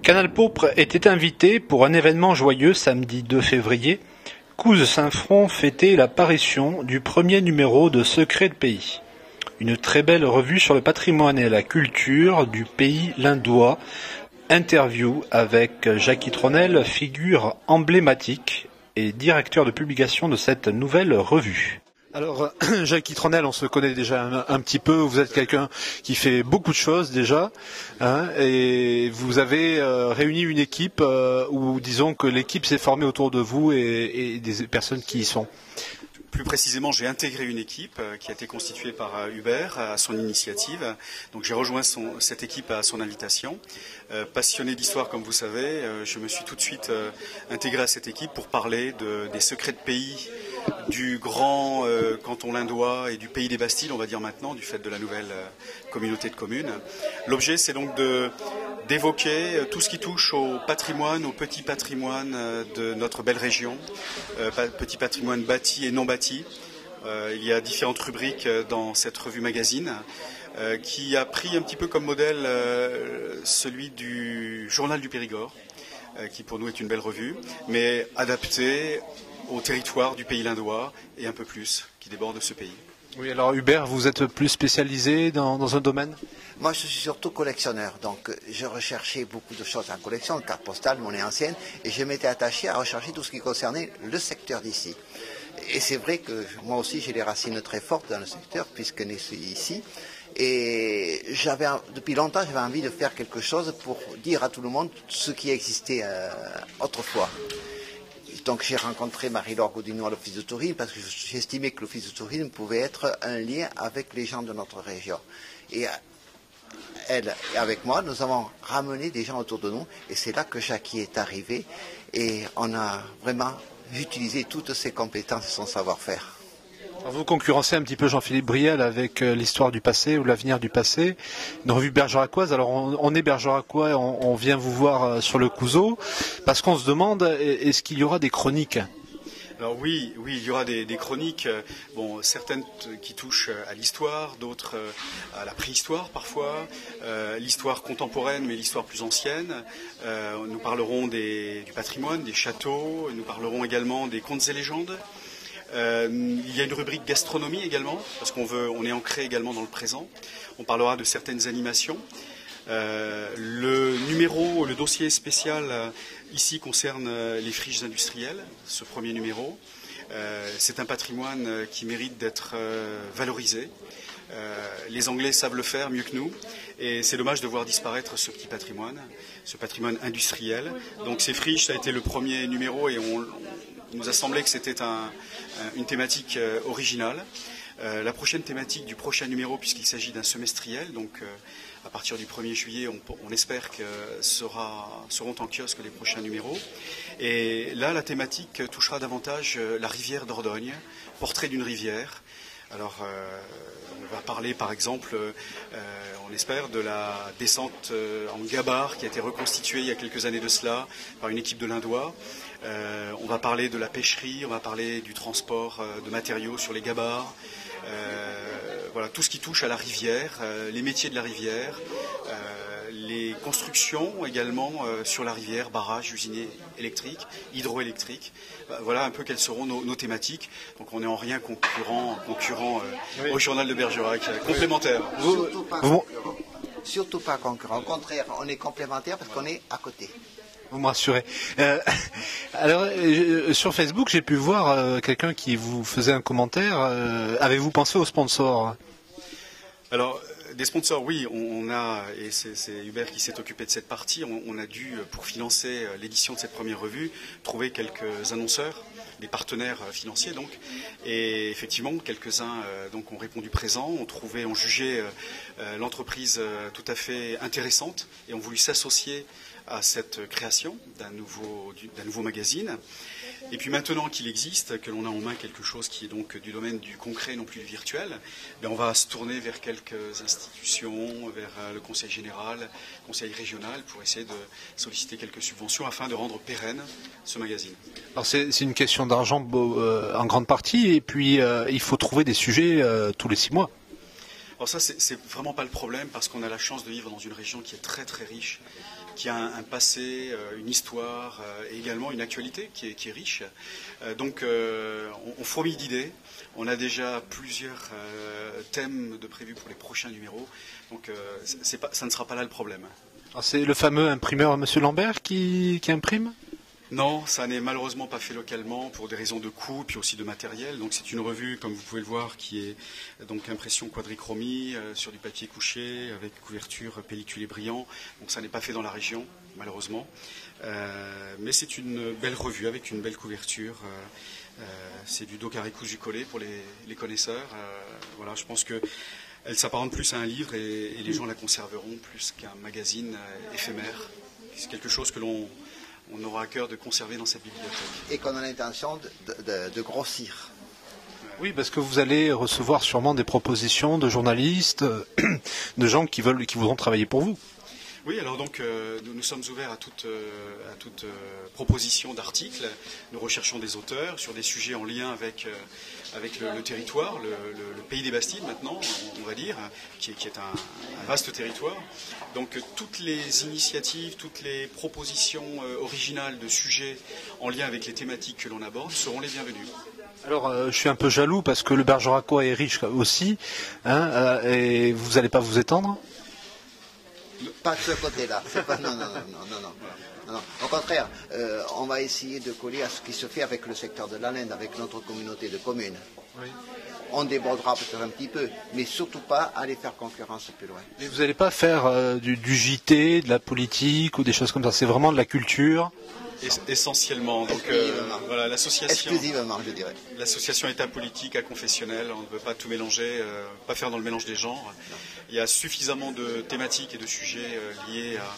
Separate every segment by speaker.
Speaker 1: Canal Pourpre était invité pour un événement joyeux samedi 2 février. Couze-Saint-Front fêtait l'apparition du premier numéro de Secrets de pays. Une très belle revue sur le patrimoine et la culture du pays lindois. Interview avec Jackie Tronel, figure emblématique et directeur de publication de cette nouvelle revue. Alors, Jackie Tronel, on se connaît déjà un petit peu. Vous êtes quelqu'un qui fait beaucoup de choses déjà, hein, et vous avez réuni une équipe où, disons que l'équipe s'est formée autour de vous et des personnes qui y sont.
Speaker 2: Plus précisément, j'ai intégré une équipe qui a été constituée par Hubert à son initiative. Donc j'ai rejoint cette équipe à son invitation. Passionné d'histoire, comme vous savez, je me suis tout de suite intégré à cette équipe pour parler des secrets de pays du grand canton lindois et du pays des Bastilles, on va dire maintenant, du fait de la nouvelle communauté de communes. L'objet, c'est donc d'évoquer tout ce qui touche au patrimoine, au petit patrimoine de notre belle région, petit patrimoine bâti et non bâti. Il y a différentes rubriques dans cette revue magazine qui a pris un petit peu comme modèle celui du Journal du Périgord, qui pour nous est une belle revue, mais adaptée au territoire du pays lindois et un peu plus, qui déborde ce pays.
Speaker 1: Oui, alors Hubert, vous êtes plus spécialisé dans un domaine ?
Speaker 3: Moi, je suis surtout collectionneur, donc je recherchais beaucoup de choses en collection, cartes postales, monnaie ancienne, et je m'étais attaché à rechercher tout ce qui concernait le secteur d'ici. Et c'est vrai que moi aussi, j'ai des racines très fortes dans le secteur, puisque né ici. Et depuis longtemps, j'avais envie de faire quelque chose pour dire à tout le monde ce qui existait autrefois. Donc j'ai rencontré Marie-Laure Godinois, l'Office de tourisme, parce que j'estimais que l'Office de tourisme pouvait être un lien avec les gens de notre région. Et elle et avec moi, nous avons ramené des gens autour de nous, et c'est là que Jackie est arrivé, et on a vraiment utilisé toutes ses compétences et son savoir-faire.
Speaker 1: Alors vous concurrencez un petit peu Jean-Philippe Briel avec l'histoire du passé ou l'avenir du passé, une revue bergeracoise. Alors on est bergeracois, on vient vous voir sur le Couzeau, parce qu'on se demande, est-ce qu'il y aura des chroniques ?
Speaker 2: Alors oui, il y aura des chroniques, certaines qui touchent à l'histoire, d'autres à la préhistoire parfois, l'histoire contemporaine mais l'histoire plus ancienne. Nous parlerons du patrimoine, des châteaux, nous parlerons également des contes et légendes. Il y a une rubrique gastronomie également, parce on est ancré également dans le présent. On parlera de certaines animations. Le dossier spécial ici concerne les friches industrielles, ce premier numéro. C'est un patrimoine qui mérite d'être valorisé. Les Anglais savent le faire mieux que nous, et c'est dommage de voir disparaître ce petit patrimoine, ce patrimoine industriel. Donc ces friches, ça a été le premier numéro, et il nous a semblé que c'était une thématique originale. La prochaine thématique du prochain numéro, puisqu'il s'agit d'un semestriel, donc à partir du 1er juillet, on espère que seront en kiosque les prochains numéros. Et là, la thématique touchera davantage la rivière d'Ordogne, portrait d'une rivière. Alors, on va parler par exemple, on espère, de la descente en gabarre qui a été reconstituée il y a quelques années de cela par une équipe de Lindois. On va parler de la pêcherie, on va parler du transport de matériaux sur les gabarres. Voilà, tout ce qui touche à la rivière, les métiers de la rivière, les constructions également sur la rivière, barrages, usines électriques, hydroélectriques. Voilà un peu quelles seront nos thématiques. Donc on est en rien concurrent oui, au journal de Bergerac, complémentaire.
Speaker 3: Surtout pas concurrent. Au contraire, on est complémentaire parce qu'on est à côté.
Speaker 1: Vous me rassurez. Alors, sur Facebook, j'ai pu voir quelqu'un qui vous faisait un commentaire. Avez-vous pensé aux sponsors ?
Speaker 2: Alors, des sponsors, oui, on a, et c'est Hubert qui s'est occupé de cette partie, on a dû, pour financer l'édition de cette première revue, trouver quelques annonceurs, des partenaires financiers donc, et effectivement, quelques-uns donc ont répondu présent, ont jugé l'entreprise tout à fait intéressante, et ont voulu s'associer à cette création d'un nouveau magazine. Et puis maintenant qu'il existe, que l'on a en main quelque chose qui est donc du domaine du concret, non plus du virtuel, on va se tourner vers quelques institutions, vers le conseil général, le conseil régional, pour essayer de solliciter quelques subventions afin de rendre pérenne ce magazine.
Speaker 1: Alors c'est une question d'argent en grande partie, et puis il faut trouver des sujets tous les 6 mois.
Speaker 2: Alors ça, c'est vraiment pas le problème, parce qu'on a la chance de vivre dans une région qui est très très riche, qui a un passé, une histoire et également une actualité qui est riche. Donc on fourmille d'idées. On a déjà plusieurs thèmes de prévus pour les prochains numéros. Donc ça ne sera pas là le problème.
Speaker 1: C'est le fameux imprimeur Monsieur Lambert qui imprime ?
Speaker 2: Non, ça n'est malheureusement pas fait localement pour des raisons de coût puis aussi de matériel. Donc c'est une revue, comme vous pouvez le voir, qui est donc impression quadrichromie sur du papier couché avec couverture pelliculé brillant. Donc ça n'est pas fait dans la région, malheureusement. Mais c'est une belle revue avec une belle couverture. C'est du dos carré cousu collé pour les connaisseurs. Voilà, je pense que elle s'apparente plus à un livre et les gens la conserveront plus qu'un magazine éphémère. C'est quelque chose que l'on aura à cœur de conserver dans cette bibliothèque.
Speaker 3: Et qu'on a l'intention de grossir.
Speaker 1: Oui, parce que vous allez recevoir sûrement des propositions de journalistes, de gens qui voudront travailler pour vous.
Speaker 2: Oui, alors donc nous sommes ouverts à toute proposition d'articles. Nous recherchons des auteurs sur des sujets en lien avec le territoire, le pays des Bastides maintenant, on va dire, qui est un vaste territoire. Donc toutes les initiatives, toutes les propositions originales de sujets en lien avec les thématiques que l'on aborde seront les bienvenues.
Speaker 1: Alors, je suis un peu jaloux parce que le Bergeracois est riche aussi, hein, et vous n'allez pas vous étendre ?
Speaker 3: Pas de ce côté-là. Non. Au contraire, on va essayer de coller à ce qui se fait avec le secteur de la laine, avec notre communauté de communes. Oui. On débordera peut-être un petit peu, mais surtout pas aller faire concurrence plus loin.
Speaker 1: Mais vous n'allez pas faire du JT, de la politique ou des choses comme ça, c'est vraiment de la culture.
Speaker 2: Essentiellement. Donc voilà, l'association.
Speaker 3: Exclusivement, je dirais.
Speaker 2: L'association État politique à confessionnel, on ne veut pas tout mélanger, pas faire dans le mélange des genres. Il y a suffisamment de thématiques et de sujets liés à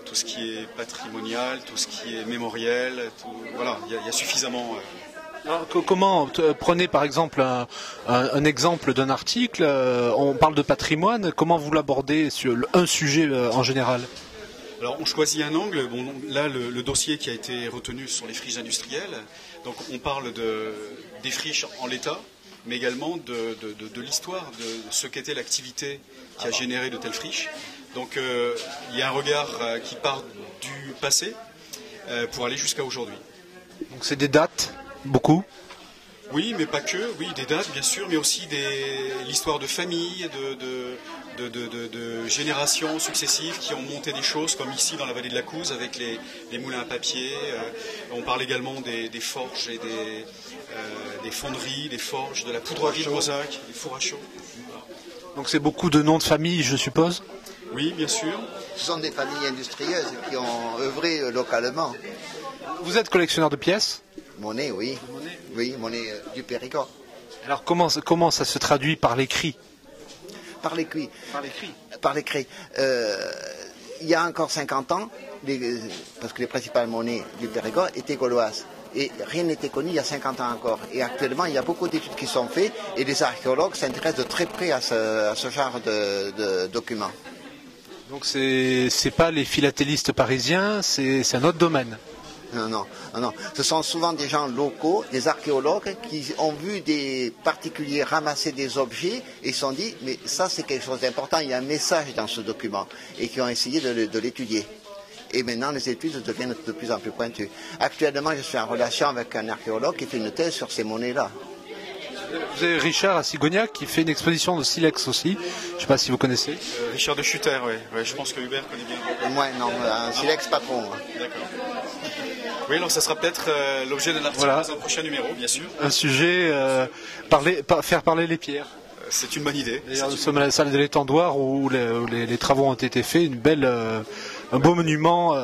Speaker 2: tout ce qui est patrimonial, tout ce qui est mémoriel. Voilà, il y a suffisamment.
Speaker 1: Alors, prenez par exemple un exemple d'un article, on parle de patrimoine, comment vous l'abordez sur un sujet en général ?
Speaker 2: Alors on choisit un angle. Bon, là le dossier qui a été retenu sont les friches industrielles. Donc on parle des friches en l'état, mais également de l'histoire, de ce qu'était l'activité qui a généré de telles friches. Donc il y a un regard qui part du passé pour aller jusqu'à aujourd'hui.
Speaker 1: Donc c'est des dates, beaucoup ?
Speaker 2: Oui, mais pas que. Oui, des dates bien sûr, mais aussi l'histoire de famille, de générations successives qui ont monté des choses, comme ici dans la vallée de la Couze avec les moulins à papier. On parle également des forges et des fonderies, des forges, de la poudrerie de Mozac, des fours à chaud.
Speaker 1: Donc c'est beaucoup de noms de famille, je suppose ?
Speaker 2: Oui, bien sûr.
Speaker 3: Ce sont des familles industrieuses qui ont œuvré localement.
Speaker 1: Vous êtes collectionneur de pièces ?
Speaker 3: Monnaie, oui. Oui, monnaie du Périgord.
Speaker 1: Alors comment ça se traduit par l'écrit ?
Speaker 3: Par l'écrit. Par l'écrit. Il y a encore 50 ans, parce que les principales monnaies du Périgord étaient gauloises. Et rien n'était connu il y a 50 ans encore. Et actuellement, il y a beaucoup d'études qui sont faites et les archéologues s'intéressent de très près à ce genre de documents.
Speaker 1: Donc c'est pas les philatélistes parisiens, c'est un autre domaine.
Speaker 3: Non. Ce sont souvent des gens locaux, des archéologues, qui ont vu des particuliers ramasser des objets et se sont dit, mais ça c'est quelque chose d'important, il y a un message dans ce document, et qui ont essayé de l'étudier. Et maintenant, les études deviennent de plus en plus pointues. Actuellement, je suis en relation avec un archéologue qui fait une thèse sur ces monnaies-là.
Speaker 1: Vous avez Richard à Sigognac qui fait une exposition de silex aussi. Je ne sais pas si vous connaissez.
Speaker 2: Richard de Schutter, oui. Ouais, je pense que Hubert connaît bien.
Speaker 3: Moi, non, un silex pas trop.
Speaker 2: D'accord. Oui, alors ça sera peut-être l'objet d'un article dans un prochain numéro, bien sûr.
Speaker 1: Un sujet, faire parler les pierres.
Speaker 2: C'est une bonne idée.
Speaker 1: D'ailleurs, nous sommes à la salle de l'étendoir où les travaux ont été faits, un beau monument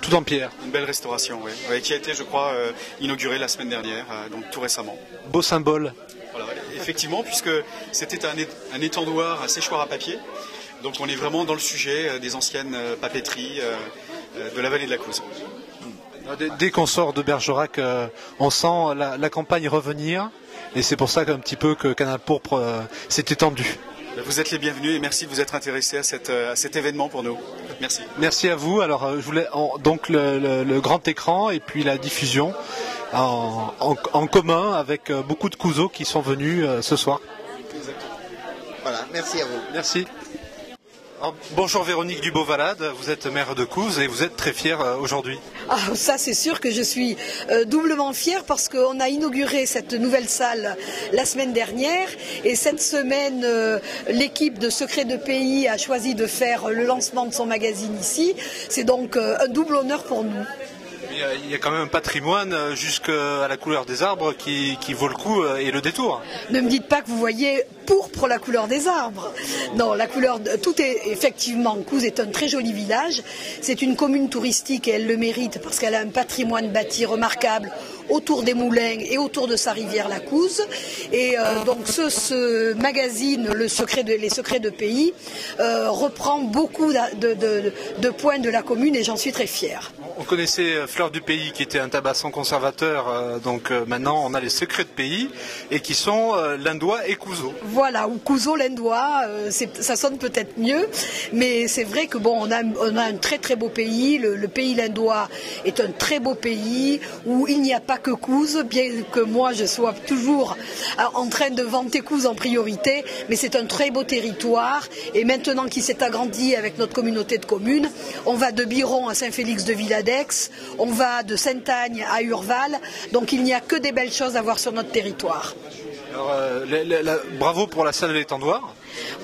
Speaker 1: tout en pierre.
Speaker 2: Une belle restauration, oui. Qui a été, je crois, inaugurée la semaine dernière, donc tout récemment.
Speaker 1: Beau symbole.
Speaker 2: Voilà, effectivement, puisque c'était un étendoir, un séchoir à papier. Donc on est vraiment dans le sujet des anciennes papeteries de la vallée de la Couze.
Speaker 1: Dès qu'on sort de Bergerac, on sent la campagne revenir. Et c'est pour ça qu'un petit peu que Canal Pourpre s'est étendu.
Speaker 2: Vous êtes les bienvenus et merci de vous être intéressés à cet événement pour nous. Merci.
Speaker 1: Merci à vous. Alors je voulais donc le grand écran et puis la diffusion en commun avec beaucoup de couseaux qui sont venus ce soir.
Speaker 2: Exactement.
Speaker 3: merci à vous.
Speaker 1: Merci. Alors, bonjour Véronique Dubeau-Valade, vous êtes maire de Couze et vous êtes très fière aujourd'hui.
Speaker 4: Ah, ça c'est sûr que je suis doublement fière parce qu'on a inauguré cette nouvelle salle la semaine dernière et cette semaine l'équipe de Secrets de Pays a choisi de faire le lancement de son magazine ici. C'est donc un double honneur pour nous.
Speaker 1: Il y a quand même un patrimoine jusqu'à la couleur des arbres qui vaut le coup et le détour.
Speaker 4: Ne me dites pas que vous voyez pourpre la couleur des arbres. Non, la couleur, tout est effectivement, Couze est un très joli village. C'est une commune touristique et elle le mérite parce qu'elle a un patrimoine bâti remarquable autour des moulins et autour de sa rivière la Couze. Et donc ce magazine, Les Secrets de Pays, reprend beaucoup de points de la commune et j'en suis très fière.
Speaker 1: On connaissait Fleur du Pays qui était un tabasson conservateur, donc maintenant on a les Secrets de Pays et qui sont Lindois et Couzeau.
Speaker 4: Voilà, ou Couzeau, Lindois, ça sonne peut-être mieux, mais c'est vrai que bon, on a un très très beau pays, le pays lindois est un très beau pays où il n'y a pas que Couze, bien que moi je sois toujours en train de vanter Couze en priorité, mais c'est un très beau territoire et maintenant qu'il s'est agrandi avec notre communauté de communes, on va de Biron à Saint-Félix-de-Villadeix, on va de Sainte-Agne à Urval, donc il n'y a que des belles choses à voir sur notre territoire.
Speaker 1: Alors, bravo pour la salle de l'Étendoir.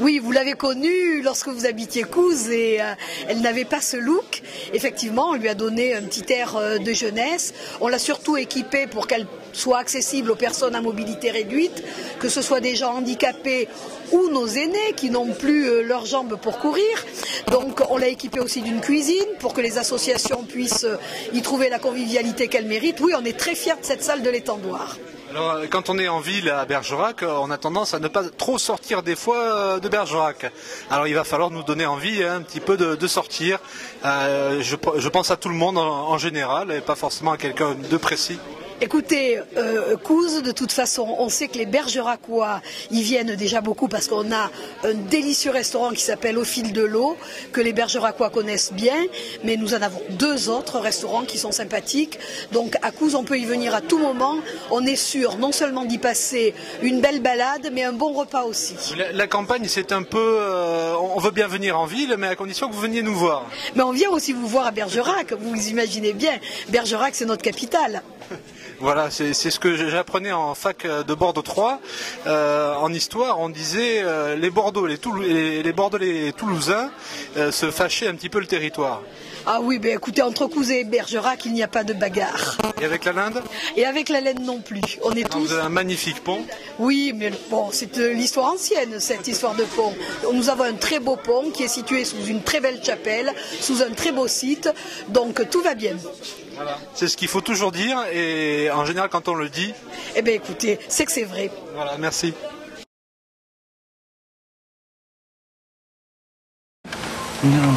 Speaker 4: Oui, vous l'avez connue lorsque vous habitiez Couze et elle n'avait pas ce look. Effectivement, on lui a donné un petit air de jeunesse. On l'a surtout équipée pour qu'elle soit accessible aux personnes à mobilité réduite, que ce soit des gens handicapés ou nos aînés qui n'ont plus leurs jambes pour courir. Donc on l'a équipée aussi d'une cuisine pour que les associations puissent y trouver la convivialité qu'elles méritent. Oui, on est très fiers de cette salle de l'Étendoir.
Speaker 1: Alors, quand on est en ville à Bergerac, on a tendance à ne pas trop sortir des fois de Bergerac. Alors il va falloir nous donner envie un petit peu de sortir. Je pense à tout le monde en général et pas forcément à quelqu'un de précis.
Speaker 4: Écoutez, Couze, de toute façon, on sait que les Bergeracois y viennent déjà beaucoup parce qu'on a un délicieux restaurant qui s'appelle Au Fil de l'Eau, que les Bergeracois connaissent bien, mais nous en avons 2 autres restaurants qui sont sympathiques. Donc à Couze, on peut y venir à tout moment. On est sûr non seulement d'y passer une belle balade, mais un bon repas aussi.
Speaker 1: La campagne, c'est un peu... on veut bien venir en ville, mais à condition que vous veniez nous voir.
Speaker 4: Mais on vient aussi vous voir à Bergerac, vous imaginez bien. Bergerac, c'est notre capitale.
Speaker 1: Voilà, c'est ce que j'apprenais en fac de Bordeaux 3. En histoire, on disait les Bordelais et Toulousains se fâchaient un petit peu le territoire.
Speaker 4: Ah oui, ben écoutez, entre Couze et Bergerac, il n'y a pas de bagarre.
Speaker 1: Et avec la Linde ?
Speaker 4: Et avec la Laine non plus. On est tous...
Speaker 1: Vous avez un magnifique pont.
Speaker 4: Oui, mais bon, c'est l'histoire ancienne, cette histoire de pont. Nous avons un très beau pont qui est situé sous une très belle chapelle, sous un très beau site, donc tout va bien.
Speaker 1: Voilà. C'est ce qu'il faut toujours dire et en général quand on le dit...
Speaker 4: Eh bien écoutez, c'est que c'est vrai.
Speaker 1: Voilà, merci.
Speaker 5: Non.